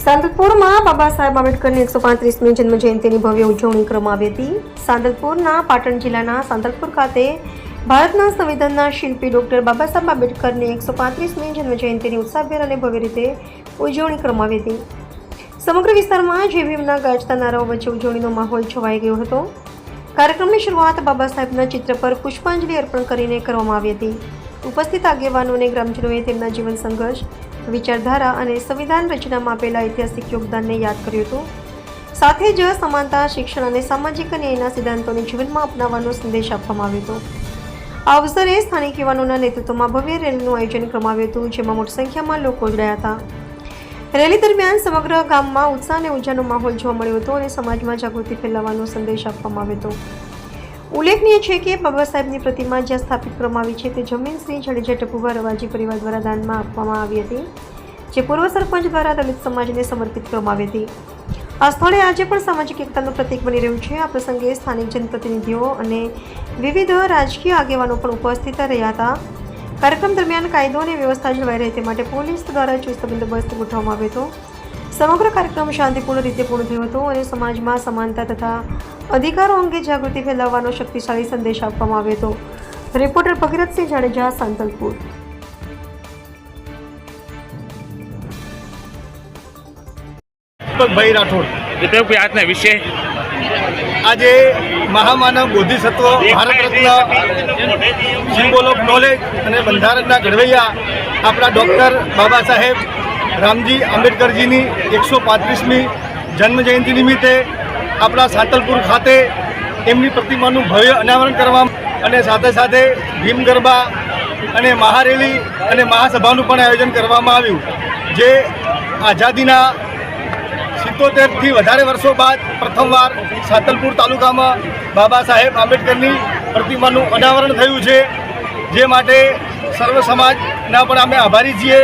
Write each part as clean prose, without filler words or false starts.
સાંતલપુરમાં બાબા સાહેબ આંબેડકરની 135મી જન્મજયંતિની ભવ્ય ઉજવણી કરવામાં આવી હતી। સાંતલપુરના પાટણ જિલ્લાના સાંતલપુર ખાતે ભારતના સંવિધાનના શિલ્પી ડોક્ટર બાબા સાહેબ આંબેડકરની 135મી જન્મજયંતિની ઉત્સાહભેર અને ભવ્ય રીતે ઉજવણી કરવામાં આવી હતી। સમગ્ર વિસ્તારમાં જય ભીમના ગાજતા નારાઓ વચ્ચે ઉજવણીનો માહોલ છવાઈ ગયો હતો। કાર્યક્રમની શરૂઆત બાબા સાહેબના ચિત્ર પર પુષ્પાંજલિ અર્પણ કરીને કરવામાં આવી હતી। ઉપસ્થિત આગેવાનો અને ગ્રામજનોએ તેમના જીવન સંઘર્ષ, વિચારધારા અને સંવિધાન રચનામાં આપેલા ઐતિહાસિક યોગદાનને યાદ કર્યું હતું। સાથે જ સમાનતા, શિક્ષણ અને સામાજિક ન્યાયના સિદ્ધાંતોને જીવનમાં અપનાવવાનો સંદેશ આપવામાં આવ્યો હતો। આ અવસરે સ્થાનિક યુવાનોના નેતૃત્વમાં ભવ્ય રેલીનું આયોજન કરવામાં આવ્યું હતું, જેમાં મોટી સંખ્યામાં લોકો જોડાયા હતા। રેલી દરમિયાન સમગ્ર ગામમાં ઉત્સાહ અને ઉર્જાનો માહોલ જોવા મળ્યો હતો અને સમાજમાં જાગૃતિ ફેલાવવાનો સંદેશ આપવામાં આવ્યો હતો। ઉલ્લેખનીય છે કે બાબા સાહેબની પ્રતિમા જ્યાં સ્થાપિત કરવામાં આવી છે તે જમીન શ્રી જાડેજા ટપુભા રવાજી પરિવાર દ્વારા દાનમાં આપવામાં આવી હતી, જે પૂર્વ સરપંચ દ્વારા દલિત સમાજને સમર્પિત કરવામાં આવી હતી। આ સ્થળે આજે પણ સામાજિક એકતાનું પ્રતીક બની રહ્યું છે। આ પ્રસંગે સ્થાનિક જનપ્રતિનિધિઓ અને વિવિધ રાજકીય આગેવાનો પણ ઉપસ્થિત રહ્યા હતા। કાર્યક્રમ દરમિયાન કાયદો અને વ્યવસ્થા જળવાઈ રહે તે માટે પોલીસ દ્વારા ચુસ્ત બંદોબસ્ત ગોઠવવામાં આવ્યો હતો। સમગ્ર કાર્યક્રમ શાંતિપૂર્ણ રીતે પૂર્ણ થયો હતો અને સમાજમાં સમાનતા તથા અધિકારો અંગે જાગૃતિ ફેલાવવાનો શક્તિશાળી સંદેશ આપવામાં આવ્યો હતો। રિપોર્ટર ભગીરથસિંહ જાડેજા, સાંતલપુર। ભાઈ રાઠોડ, આજના વિશે આજે મહામાનવ બોધિસત્વ Bharat Ratna symbol of knowledge અને બંધારણના ઘડવૈયા આપણા ડૉક્ટર બાબા સાહેબ રામજી આંબેડકરજીની 135મી જન્મજયંતિ નિમિત્તે આપણા સાંતલપુર ખાતે એમની પ્રતિમાનું ભવ્ય અનાવરણ કરવામાં અને સાથે સાથે ભીમ ગરબા અને મહારેલી અને મહાસભાનું પણ આયોજન કરવામાં આવ્યું, જે આઝાદીના 77થી વધારે વર્ષો બાદ પ્રથમવાર સાંતલપુર તાલુકામાં બાબા સાહેબ આંબેડકરની પ્રતિમાનું અનાવરણ થયું છે, જે માટે સર્વ સમાજના પણ અમે આભારી છીએ।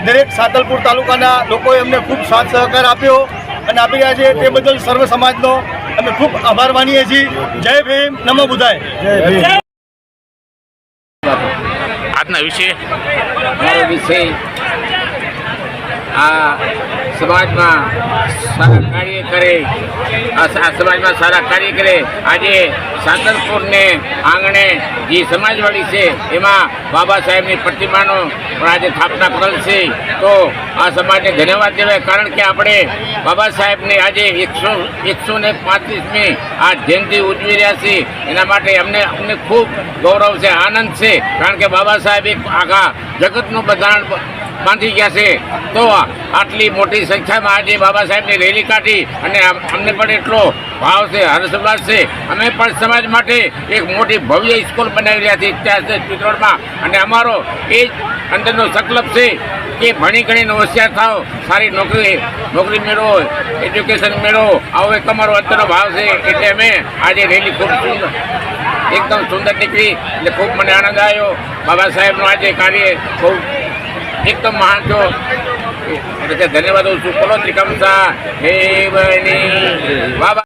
દરેક સાંતલપુર તાલુકાના લોકોએ અમને ખૂબ સાથ સહકાર આપ્યો અને આપી રહ્યા છે, તે બદલ સર્વ સમાજનો અમે ખૂબ આભાર માનીએ છીએ। જય ભીમ, નમો બુદ્ધાય। જય ભીમ। આજના વિશે મારો વિષય આ સમાજમાં સારા કાર્ય કરે, સમાજમાં સારા કાર્ય કરે। આજે સાંતલપુરને આંગણે જે સમાજવાડી છે એમાં બાબા સાહેબની પ્રતિમાનો પણ આજે સ્થાપના કરેલ છે, તો આ સમાજને ધન્યવાદ દેવાય, કારણ કે આપણે બાબા સાહેબની આજે 135મી આ જયંતિ ઉજવી રહ્યા છીએ। એના માટે અમને ખૂબ ગૌરવ છે, આનંદ છે, કારણ કે બાબા સાહેબ એક આખા જગતનું બંધારણ બાંધી ગયા છે। તો આટલી મોટી સંખ્યામાં આજે બાબા સાહેબની રેલી કાઢી અને અમને પણ એટલો ભાવ છે, હર્ષોલ્લાસ છે। અમે પણ સમાજ માટે એક મોટી ભવ્ય સ્કૂલ બનાવી રહ્યા છીએ ત્યાં ચિત્રોડમાં, અને અમારો એ જ અંદરનો સંકલ્પ છે કે ભણી ગણીને હોશિયાર થાવ, સારી નોકરી મેળવો, એજ્યુકેશન મેળવો, આવો એક અમારો અંદરનો ભાવ છે। એટલે અમે આજે રેલી ખૂબ સુંદર, એકદમ સુંદર નીકળી, એટલે ખૂબ મને આનંદ આવ્યો। બાબા સાહેબનું આજે કાર્ય ખૂબ એકદમ મહાન છો, એટલે ધન્યવાદ દઉં છું। બોલો ત્રિકમ શાહ હે બની બાબા।